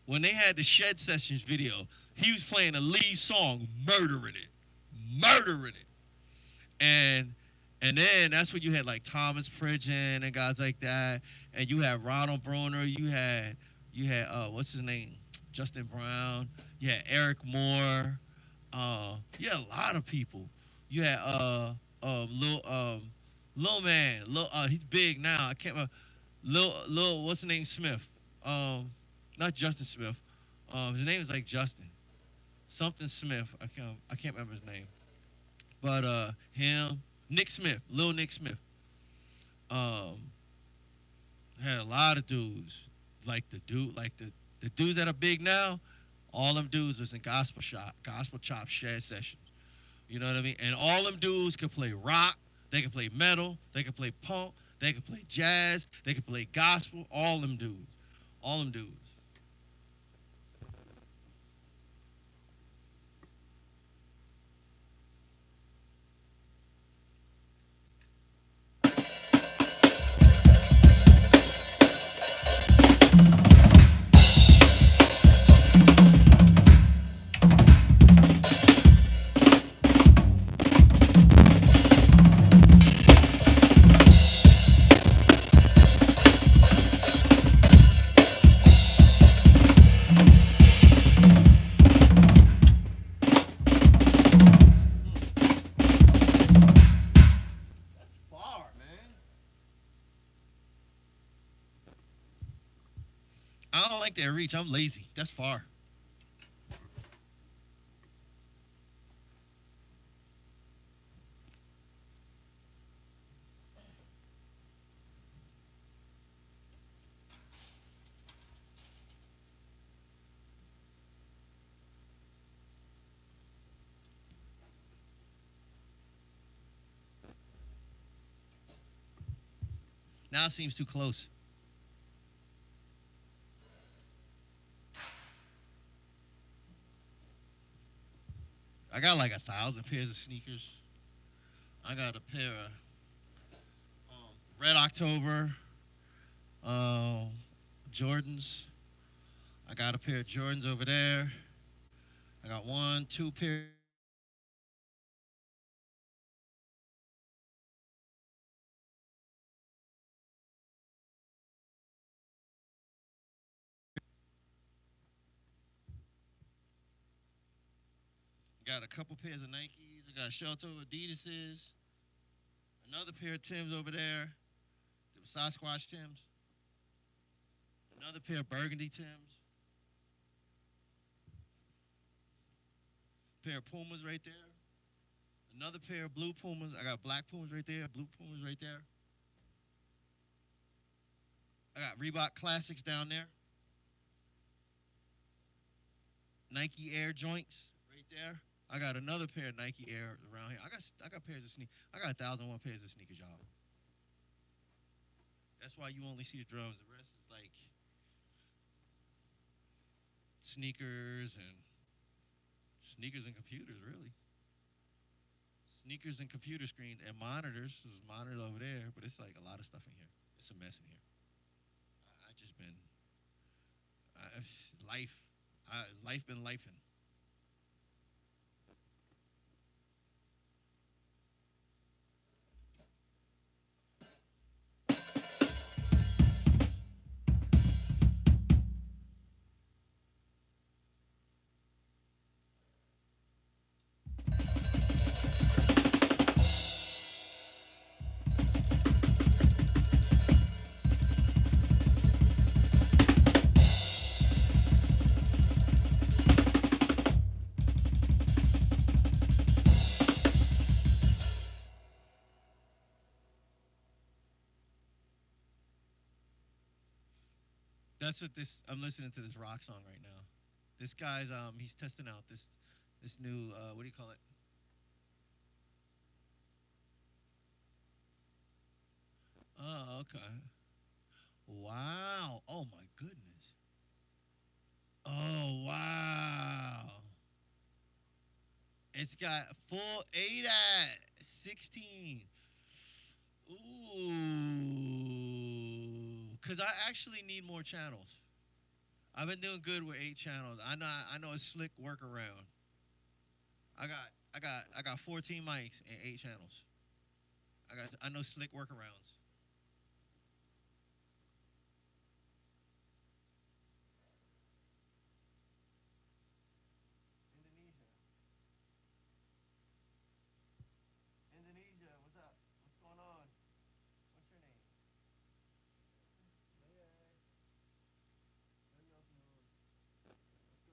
When they had the Shed Sessions video, he was playing a lead song, murdering it. And then that's when you had like Thomas Pridgeon and guys like that, and you had Ronald Broner, you had what's his name, Justin Brown, you had Eric Moore, you had a lot of people. You had Lil Man, he's big now. I can't remember. Lil what's the name, Smith? Not Justin Smith. His name is like Justin something Smith. I can't remember his name, but him, Nick Smith, Lil Nick Smith. Um, had a lot of dudes like the dudes that are big now. All them dudes was in gospel chop shed sessions. You know what I mean? And all them dudes could play rock, they could play metal, they could play punk, they could play jazz, they could play gospel. All them dudes, all them dudes. That's far, man. I don't like that reach. I'm lazy. That's far. Now it seems too close. I got like 1,000 pairs of sneakers. I got a pair of Red October um, Jordans. I got a pair of Jordans over there. I got one, two pair. Got a couple pairs of Nikes. I got a shell toe Adidas's. Another pair of Tims over there. The Sasquatch Tims. Another pair of Burgundy Tims. Pair of Pumas right there. Another pair of blue Pumas. I got black Pumas right there. Blue Pumas right there. I got Reebok Classics down there. Nike Air joints right there. I got another pair of Nike Air around here. I got pairs of sneakers. I got 1,001 pairs of sneakers, y'all. That's why you only see the drums. The rest is like sneakers and computers, really. Sneakers and computer screens and monitors. There's monitors over there, but it's like a lot of stuff in here. It's a mess in here. I just been I, life. Life been lifing. That's what this. I'm listening to this rock song right now. This guy's he's testing out this new what do you call it? Oh, okay. Wow. Oh my goodness. Oh wow. It's got full 8 at 16. Ooh. Cause I actually need more channels. I've been doing good with 8 channels. I know a slick workaround. I got 14 mics and 8 channels. I know slick workarounds. Indonesia. Indonesia, what's up? What's going on? What's your name? Hey, what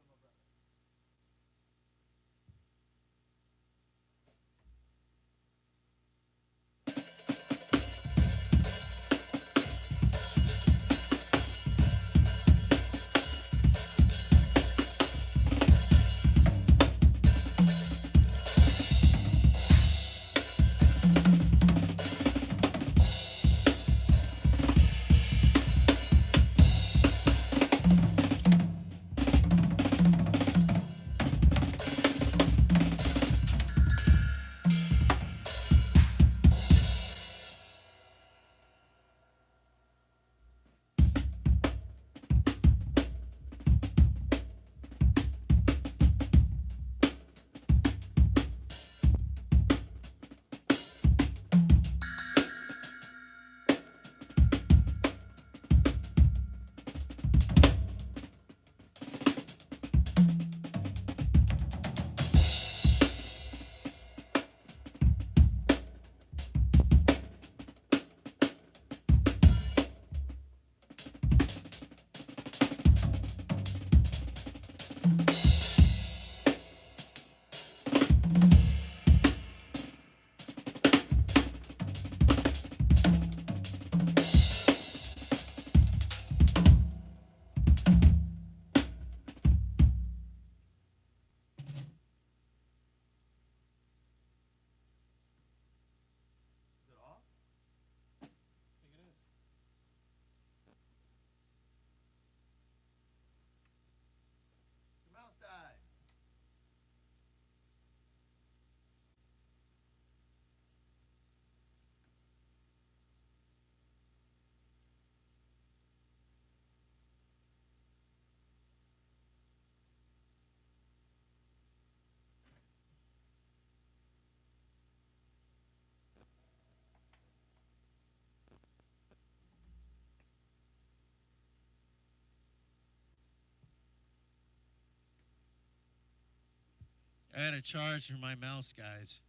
I had a charge for my mouse, guys.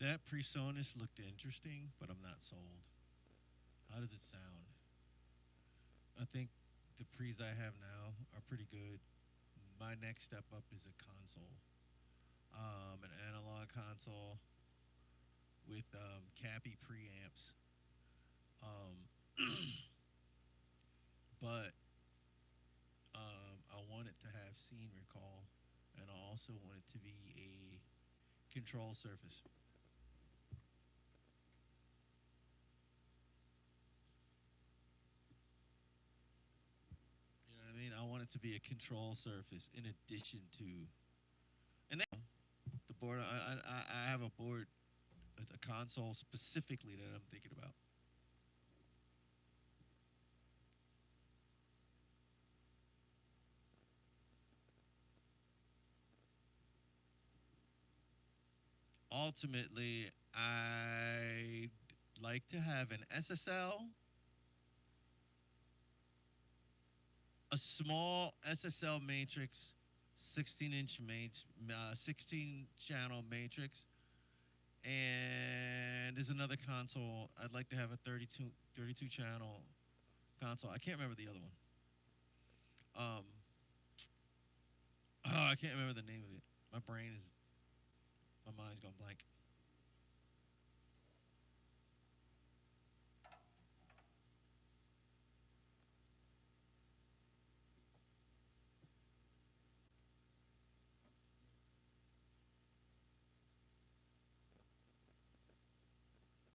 That PreSonus looked interesting, but I'm not sold. How does it sound? I think the pre's I have now are pretty good. My next step up is a console, an analog console with cappy preamps. Um, but I want it to have scene recall, and I also want it to be a control surface. You know what I mean? I want it to be a control surface in addition to, and then the board. I have a board, a console specifically that I'm thinking about. Ultimately, I like to have an SSL, a small SSL matrix, 16-inch 16 channel matrix, and there's another console. I'd like to have a 32 channel console. I can't remember the other one. Um, oh, I can't remember the name of it. My mind's going blank.